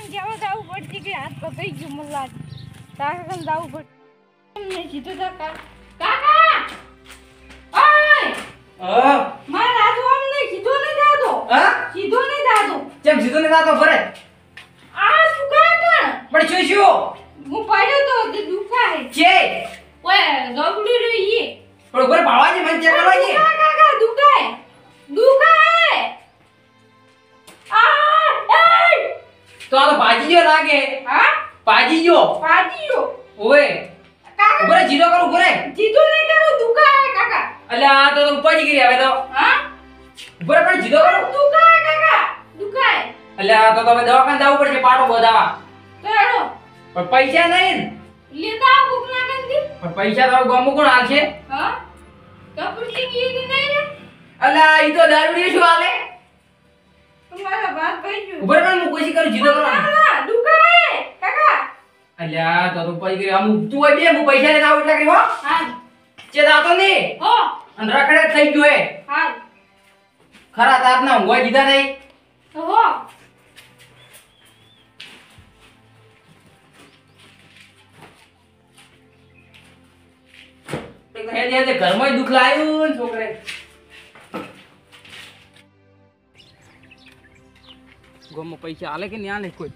કાકાને કેવા જાવું પડશે કે હાથ પકડી ગયું મને લાગે કાકાને જાવું પડશે મને સીધું કાકા કાકા ઓય મારા હાથ ઓમ નહીં સીધો નહીં જાતો હા સીધો નહીં જાતો કેમ સીધો નહીં જાતો ફરે આ દુકાન પણ શું હું પડ્યો તો તે દુકાન છે ઓય ગબડી રહી પણ ઉપર ભાવાજી મને ચેક કરવાજી કાકા દુકાન દુકાન તો આ તો ભાજી જો લાગે હા ભાજી જો ઓય કાકા ઉપર જીરો કરું ઉપર જીતો નહીં કરું દુકાન કાકા અલ્યા તો ઉપર જ ગઈ હવે તો હા ઉપર પણ જીરો કરું દુકાન કાકા દુકાન અલ્યા તો તમે દવાખાને જવું પડશે પાટો બોધાવા તો હેડો પણ પૈસા નહીં લેતા આવો ના કંદી પણ પૈસા તો ગમો કોણ હાલશે હા કપૂરથી ગઈ કે નહીં રે અલ્યા ઈ તો દારૂડી શું હાલે તમારા વાત ભાઈ જો ઉપર પણ હું કોશિશ કરું જીરો કરવાનો ના દુકાન કાકા અલ્યા તો પછી કરી આમ તું હોય બે હું પૈસા લેતા આવું એટલે કરી હો હા ચે દાતો ની હો અને રખડે થઈ ગયો હે હા ખરા તાપ ના ઊંઘવા દીધા નહીં તો હો હે ઘરમાં દુખ લાવ્યું ને છોકરે ગોમો પૈસા આલે કે ન્યા લે કોઈ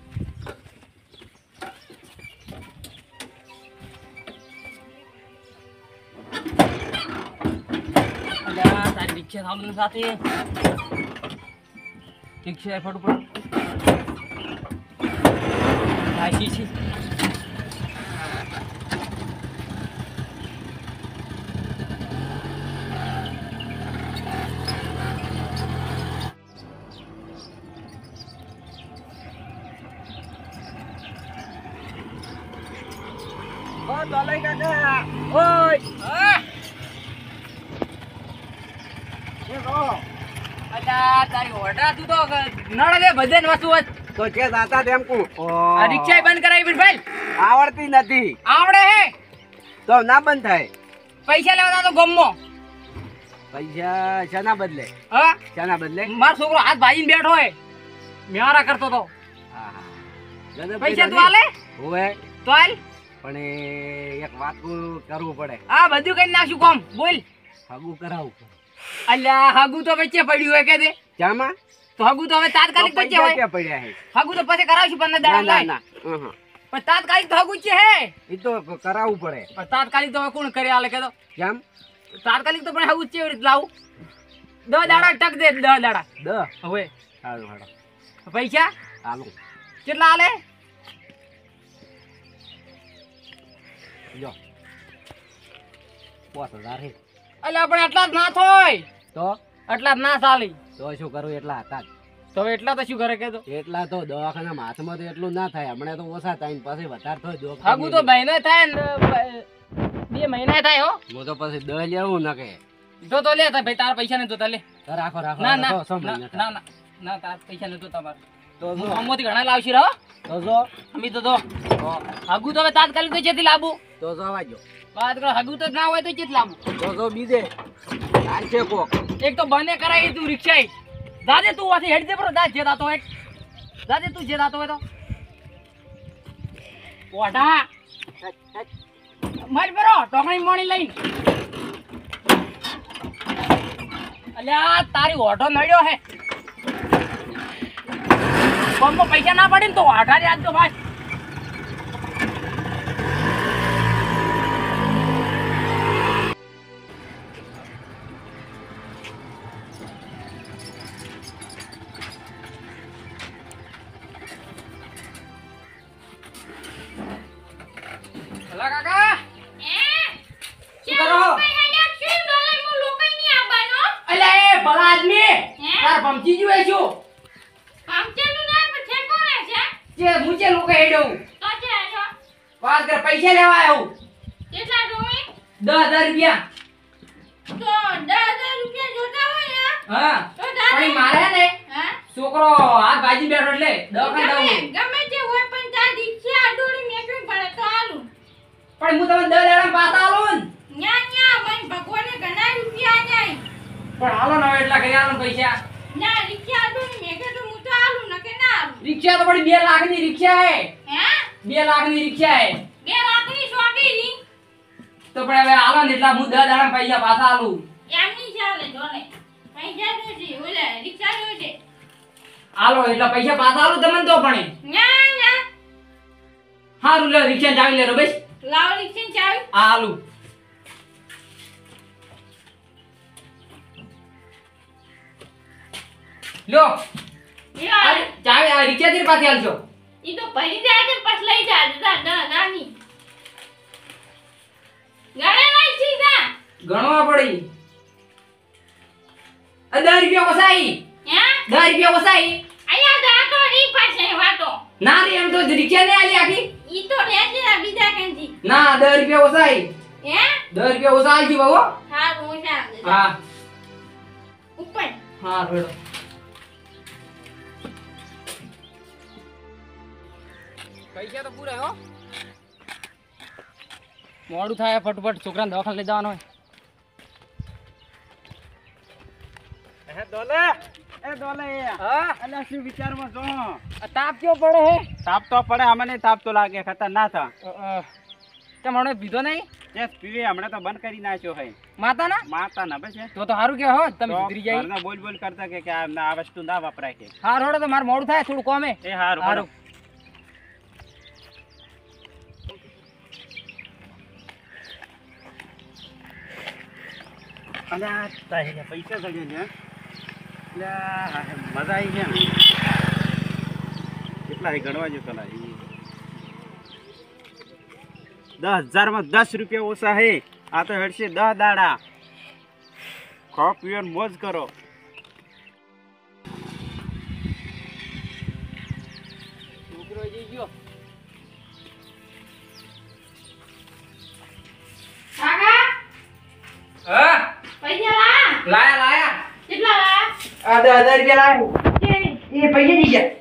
અલ્યા તારી રિક્ષા સામने સાથે રિક્ષા ફટફટ આશી છે દલાઈ કાકા ઓય હા એ રો અલ્યા તારી ઓરડા તું તો નળ દે ભજન વસ્તુ તો કે જાતા તેમ કો આ રિક્ષા બંધ કરાવી બિરભાઈ આવડતી નથી આવડે હે તો ના બંધ થાય પૈસા લેવા તો ગમો પૈસા શાના બદલે હા શાના બદલે મારો છોકરો હાથ ભાજીને બેઠો હે મેવારા કરતો તો પૈસા તું આલે હોવે તો આલ પણ એક વાત કરવું પડે આ બધું કઈ નાખશું કોમ બોલ હગું કરાવું અલ્યા હગુ તો વચ્ચે પડ્યું હોય કે દે જામાં તો હગુ તો હવે તાત્કાલિક વચ્ચે હોય ક્યાં પડ્યા હે હગુ તો પછી કરાવશું 15 દાડા ના લાય ના પણ તાત્કાલિક તો હગુ છે હે એ તો કરાવવું પડે પણ તાત્કાલિક તો હવે કોણ કરે આલે કે તો કેમ તાત્કાલિક તો પણ હગુ છે એવી રીતે લાવું 10 દાડા ટક દે 10 દાડા હવે સારું હાલો પૈસા હાલો કેટલા આલે જો 5000 હે અલ્યા પણ એટલા જ ના થોય તો એટલા જ ના ચાલી તો શું કરું એટલા હતા તો હવે એટલા તો શું કરે કે તો એટલા તો દવાખાના હાથમાં તો એટલું ના થાય હમણાં તો ઓછા થાય ને પછી વધારે થાય હગુ તો મહિનો થાય ને 2 મહિના થાય હો હું તો પછી 10 લેવું ના કે જો તો લે ભાઈ તારા પૈસા ને જોતા લે તો રાખો રાખો ના ના તો સમજ ના ના ના તારા પૈસા ને જોતા મારે તો હું જો અમોથી ઘણા લાવશી રહો તો જો અમી તો હગુ તો હવે તાત્કાલિક તો જેથી લાવું તો જો આવાજો વાત કરો હગુ તો ના હોય તો ચેત લાવું તો જો બીજે આ છે કોક એક તો બને કરાવી તું રિક્ષા દાદે તું વાથી હેડ દે બરો દાદ જે દાતો હેડ દાદે તું જે દાતો હોય તો ઓઢા મારી બરો ટોકણી મોણી લઈ અલ્યા તારી ઓઢો નડ્યો હે બમ્બો પૈસા ના પડે ને તો ઓઢા દે આજ તો ભાઈ કાકા શું કરો અલ્યા એ ભલા આદમી તાર ભમચી જુએ છું જે મુજે લોકો હેડ્યો વાત કર પૈસા લેવા આવ્યો 10,000 રૂપિયા હા પણ મારે ને છોકરો હાથ ભાજી બેઠો એટલે દવાખાને પણ હું તમને 10 દાડા પાછા આલું પણ હાલો ને એટલા કરી આલો પૈસા ના રિક્ષા આડું મેં કે તો હું તો આલું ન કે ના આલું રિક્ષા તો પડી 2 લાખની રિક્ષા હે હે 2 લાખની રિક્ષા હે 2 લાખની શોકી રી તો પણ હવે આલો ને એટલા હું 10 દાડા પૈસા પાછા આલું એમની ચાલે જોને પૈસા જોજી ઓલે રિક્ષા જોજે આલો એટલા પૈસા પાછા આલું તમને તો પણ ના ના હારું લે રિક્ષા ચાવી લે રમેશ લાવ રિક્ષા ચાવી આલું લ્યો યાર ચાવી આ રિક્ષા થી પાછી આલજો ઈ તો ભરી જાય છે પછી લઈ જા નાની ગાડે લઈ સીધા ગણવા પડી 10 રૂપિયા ઓસાઈ હે 10 રૂપિયા ઓસાઈ આયા દા તો ઈ પાસે વાતો ના રે એમ તો રિક્ષા ને આલી આખી ઈ તો લેજે ના બીજા કંજી ના 10 રૂપિયા ઓસાઈ હે 10 રૂપિયા ઓસાઈ જી બાબો હા મોટા હા ઉપર હા રેડો પૈસા તો પૂરા હો મોડું થાય ફટફટ છોકરાને દવાખાને લઈ જવાનો હોય દોલે હા અલ્યા શું વિચારમાં છો તાપ કેવો પડે હે તાપ તો પડે અમને તાપ તો લાગે ખતરનાક તમે હમણાં પીધો નહીં જેસ પીવે હમણાં તો બંધ કરી નાખ્યો હે માતા ના માતા ના બસ તો સારું કે હો તમે સુધરી જાય ઘરના બોલ બોલ કરતા કે આ વસ્તુ ના વપરાય કે હા રોડો તો મારે મોડું થાય થોડું કોમે એ હારું હારું અલ્યા તારી પૈસા ચડ્યા છે અલ્યા મજા આવી છે કેટલા ગણવા જો પેલા 10,000 માં 10 રૂપિયા ઓછા હે આ તો હેડશે 10 દાડા ખો પીઓ મોજ કરો છોકરો જઈ ગયો કાકા હા પૈસા લા લાયા કેટલા લા આ 10,000 રૂપિયા લાયા કે એ પૈસા નહીં ગયા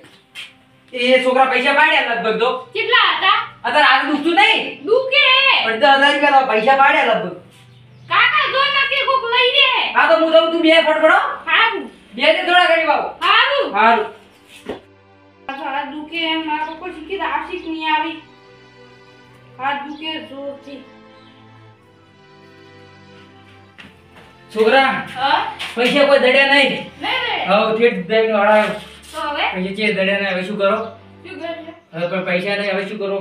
એ છોકરા પૈસા પાડ્યા લગભગ તો કેટલા હતા અત્યારે આ દુખતું નહીં દુકે પણ 10,000 રૂપિયા પૈસા પાડ્યા લગભગ કાકા જો નકે કોક લઈ દે હા તો હું દઉં તું બે ફટફડો હારું બે દે થોડા કરી બાબુ હારું હારું આ દુકે મારો કોઈ શીખી આશિક નહીં આવી આ દુકે જોરથી છોકરા હા પૈસા કોઈ દડ્યા નહીં નહીં હવ ઠેઠ દઈને વળાયો તો હવે પૈસા ચે દડ્યા નહીં હવે શું કરો શું કરશે હવે પણ પૈસા નહીં હવે શું કરો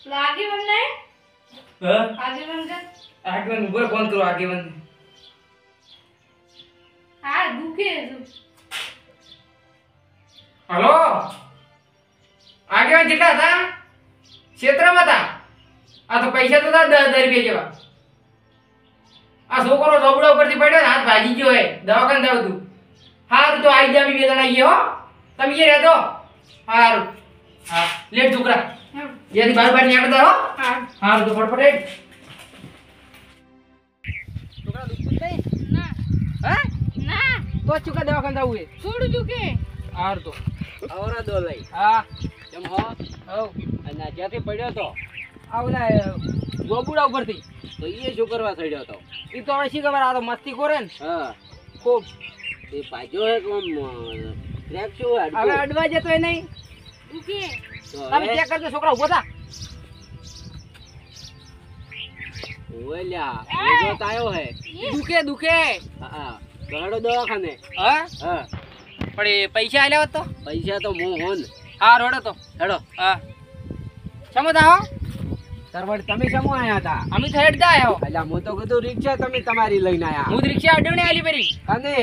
લાગી મને હા આગે મને આગેવાન ઉપર ફોન કરો આગેવાન હા દુકે હલો આગેવાન કેટલા હતા ક્ષેત્રમાં હતા આ તો પૈસા તો હતા 10,000 રૂપિયા જેવા આ છોકરો ઝોપડા ઉપરથી પડ્યો હાથ ભાજી ગયો હે દવાખાને જાવ તું હારું તો આઈ જા બી 2 જણા આવીએ હો તમે કે રહેતો હારું હા લેટ છોકરા જેથી બાર બાર નીકળતા હો હા હારું તો ફટફટ ના હા ના તો ચુકા દવાખાને જાવું હે છોડ દુકે હારું તો આવરા દો લઈ હા કેમ હો હવ અને જ્યાંથી પડ્યો તો આ ઓલા ઝોપડા ઉપરથી તો એ શું કરવા ચડ્યો તો ઈ તો હવે શી ખબર આ તો મસ્તી કરે ને હા ખૂબ એ ભાગ્યો હે કોમ ક્રેક શું હવે અડકું અડવા જતો એ નહીં દુકે તો તમે હવે ચેક કરજો છોકરા ઉભો થા ઓલ્યા ઓજો તાયો હે દુખે દુખે હા ગળો દવાખાને હા હા પણ એ પૈસા આલ્યા હોત તો પૈસા તો હું હોન હા રોડો તો હેડો હા સમજતા હો તરવડ તમે શમો આયા હતા અમે તો હેડ દા હો અલ્યા હું તો કીધું રિક્ષા તમે તમારી લઈને આયા હું રિક્ષા અડવણે આલી પરી અને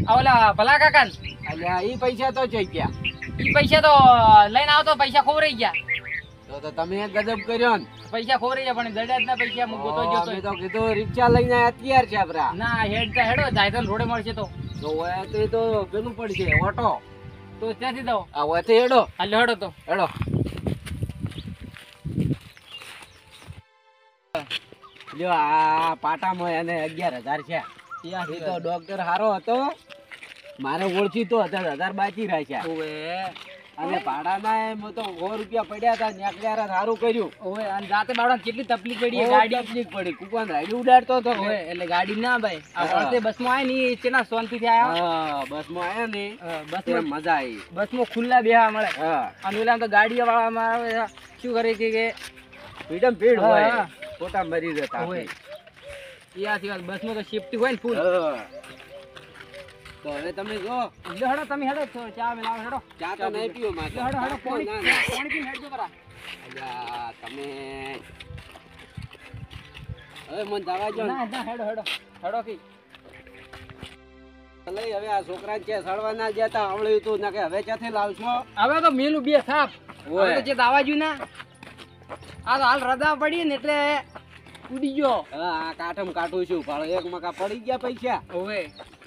આ ઓલા ભલા કાકા અલ્યા ઈ પૈસા તો જઈ ગયા ઈ પૈસા તો લઈને આવતો પૈસા ખોવરાઈ ગયા તો તમે એક ગજબ કર્યો ને પૈસા ખોવરાઈ ગયા પણ દડ્યા જ ના પૈસા હું ગોતો ગયો અમે તો તો કીધું રિક્ષા લઈને આયા તૈયાર છે આપરા ના હેડ તો હેડો જાયતન રોડે મળશે તો હોય તો એ તો પેલું પડશે ઓટો તો ત્યાંથી દો આ હોય તો હેડો હાલ હેડો તો હેડો લ્યો આ પાટામાં એને 11,000 છે એ તો ડોક્ટર હારો હતો મારે ઓળખી તો 10,000 બાકી રાખ્યા ઓવે અને ભાડાના એમ તો 100 રૂપિયા પડ્યા હતા નેકળ્યા સારું કર્યું. ઓય અને જાતે બાવડા કેટલી તકલીફ પડી બહુ ગાડી તકલીફ પડી કુકવાન રાયડું ઉડાડતો હતો કે. ઓય એટલે ગાડી ના ભાઈ આ હા. વળતે બસમાં આય ને એ કેટલા શાંતિથી આયા હા બસમાં આયા ને બસમાં એમ મજા આવી. બસમાં ખુલ્લા બેહવા મળે હા અને ઓલા તો ગાડીઓ વાળામાં આવે શું કરે છે કે ભીડમ ભીડ હા, હોય હા. ખોટા મરી જતા ઓય. એ આ સિવાય બસમાં તો સેફટી હોય ને ફૂલ હા. તો હવે તમે જો લે હડો તમે હેડો તો ચા મેલાવો હેડો ચા તો નહીં પીવો માં. લે હડો હેડો પાણી ના, ના. પાણી પીને હેડજો કરા અલ્યા તમે હવે મને જવા જો ને. ના ના હેડો હેડો હેડો કી લઈ હવે આ છોકરા છે સળવા ના જતા આવડ્યું તું ના કે હવે ક્યાંથી લાવશો. હવે તો મેલું બે થાપ ઓય. હવે તો જે દાવાજુ ના આ તો હાલ રજા પડી ને એટલે ઉડી ગયો હા આ કાઠમ કાઠું છું પણ એક મકા પડી ગયા પૈસા ઓવે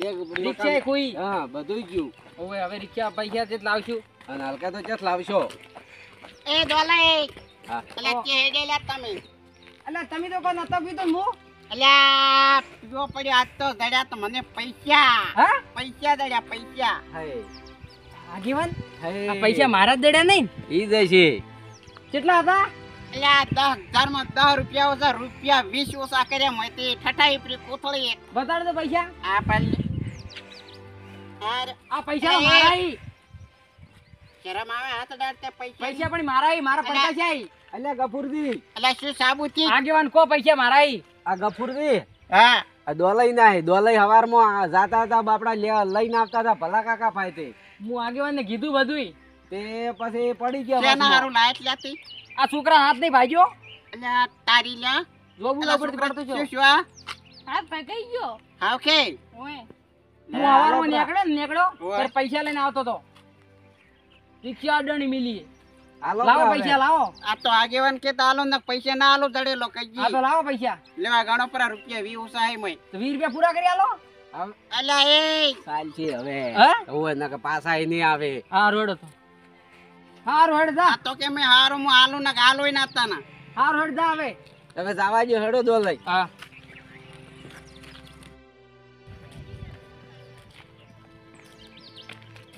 એક રિક્ષા એ કોઈ હા બધું ગયું ઓવે હવે રિક્ષા પૈસા જ લાવશું અને હલકા તો ક્યાં લાવશો. એ દોલાઈ હા એટલે કે હેડેલા તમે એટલે તમે તો કોઈ નતો પીતો ને હું અલ્યા પીવો પડ્યો આજ તો દડ્યા તો મને પૈસા હા પૈસા દડ્યા પૈસા હે આગેવાન હે આ પૈસા મારા જ દડ્યા નહીં ઈ જ છે. કેટલા હતા અલ્યા 10,000 માં 10 રૂપિયા ઓછા રૂપિયા 20 ઓછા કર્યા હોય તે ઠઠાઈ પરી કોથળી બતાડ તો પૈસા આ પાલી અરે આ પૈસા તો એ. મારા ઈ. શરમ આવે હાથ ડાળતે પૈસા પૈસા પણ મારા ઈ, મારા પડતા છે ઈ. અલ્યા ગફુરજી અલ્યા શું સાબુતી આગેવાન કો પૈસા મારા ઈ. આ ગફુરજી હા આ દોલઈ ના હે દોલઈ હવારમાં જાતા હતા બાપડા લઈને આવતા હતા ભલા કાકા ફાયતે હું આગેવાન ને કીધું બધું તે પછી પડી ગયા તેના બસમાં. હારું લાઈટ લેતી આ છોકરા હાથ નહીં ભાગ્યો અલ્યા તારી લ્યા જોબુ અલ્યા ઉપરથી છોકરા પડતો છો શું શું આ હાથ પકઈ ગયો હાવ કે ઓય હું હવારમાં નીકળ્યો ને નીકળ્યો ઓય. ત્યારે પૈસા લઈને આવતો તો રિક્ષા અડણી મિલી હાલો લાવો તો હવે. પૈસા લાવો આ તો આગેવાન કે આલો ને પૈસા ના આલો દડેલો આ કઈ તો લાવો પૈસા લેવા ગણો પર રૂપિયા 20 ઓછા હે મય તો 20 રૂપિયા પૂરા કરી આલો હવે અલ્યા એ ચાલ છે હવે હે? ઓય ના કે પાછા ઈ નહીં આવે. હા રોડ હતો હા રોડ જા આ તો કે મેં હારું હું આલુ ના આલોય ના હતા ના હા રોડ જા હવે હવે જવા જો હેડો દોલઈ. હા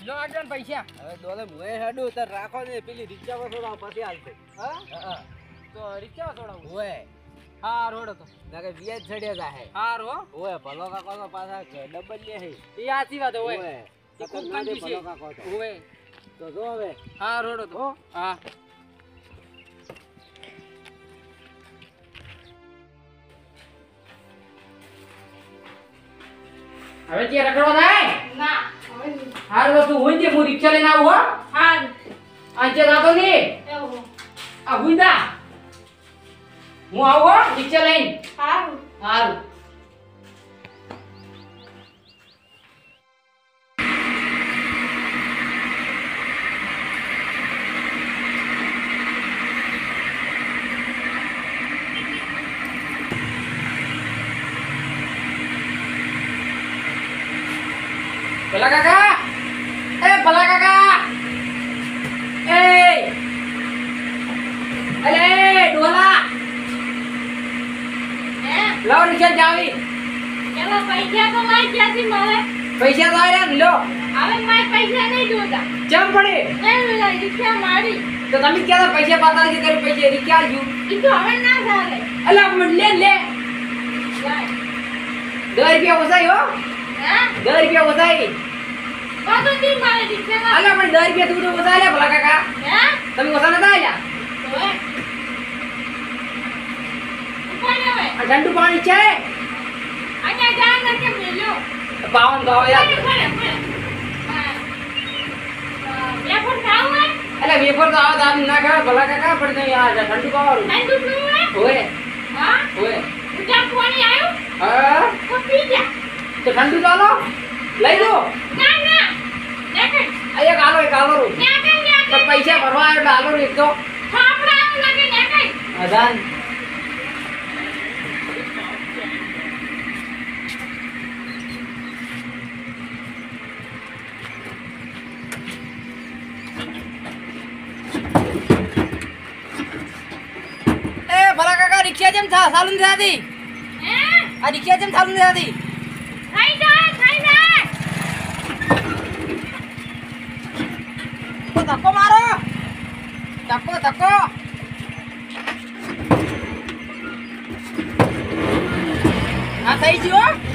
લો આગળ પૈસા હવે દોલે મુએ હેડું તો રાખો ને પેલી રિક્ષા માં થોડા પછી હાલશે. હા હા તો રિક્ષા છોડાવું ઓય હા રોડ હતો ના કે વ્યાજ ચડ્યા જાહે. હા રો ઓય ભલો કાકો તો પાછા ડબલ લે હે. એ સાચી વાત હોય ઓય એ ખૂબ ખતરનાક હે કંજૂસ છે. ભલો કાકો તો. ઓય તો જો હવે હા રોડ હતો હા હવે જે રખડવા થાય ના હવે નહીં. હારું તો તું હોય જે હું રિક્ષા લઈને આવું હો હારું આજે જાતો ને એવું આ હુઈદા હું આવું હો રિક્ષા લઈને હારું હારું ભલા કાકા ભલા કાકા અલે ડોલા હે લાવ રિક્ષા જાવી એમાં પૈસા તો મારે ક્યાંથી મળે પૈસા તો આયા લો હવે મારે પૈસા નહીં જોતા ચમ પડે એ રિક્ષા મારી તો તમે ક્યાં પૈસા પાતા કે તારે પૈસા રિક્ષા આલજો ઈ તો હવે ના ચાલે અલા મન લે લે લાય. 10 રૂપિયા ઓછાઈ હો હે 10 રૂપિયા ઓછાઈ બધું દી મારે રિક્ષા અલા પણ 10 રૂપિયા તું તો ઓછા લે ભલા કાકા હે તમે ઓછા નતા આલ્યા ઓય કોણ હવે આ ઠંડુ પાણી છે અહીંયા જા નથી મેલ્યો પાવન તો યાર વેફર ખાવું હે અલા વેફર તો આવ આમ ના ખાવ ભલા કાકા પણ નહીં આ ઠંડુ પાવાનું ઠંડુ પીવું હે ઓય હા ઓય ઉજા પાણી આવ્યું હા તો પી જા તો ઠંડુ તો આલો લઈ લો ના ના દેખ આ એક આલો રૂ તો પૈસા ભરવા આવ્યો એટલે આલો રૂ એક તો થાપડા આવું લાગે ને કઈ અદાન ભલા કાકા રિક્ષા જેમ ચાલુ નથી થતી હે આ રિક્ષા જેમ ચાલુ નથી થતી ખાઈ જા ધક્કો મારો ધક્કો ધક્કો આ થઈ ગયો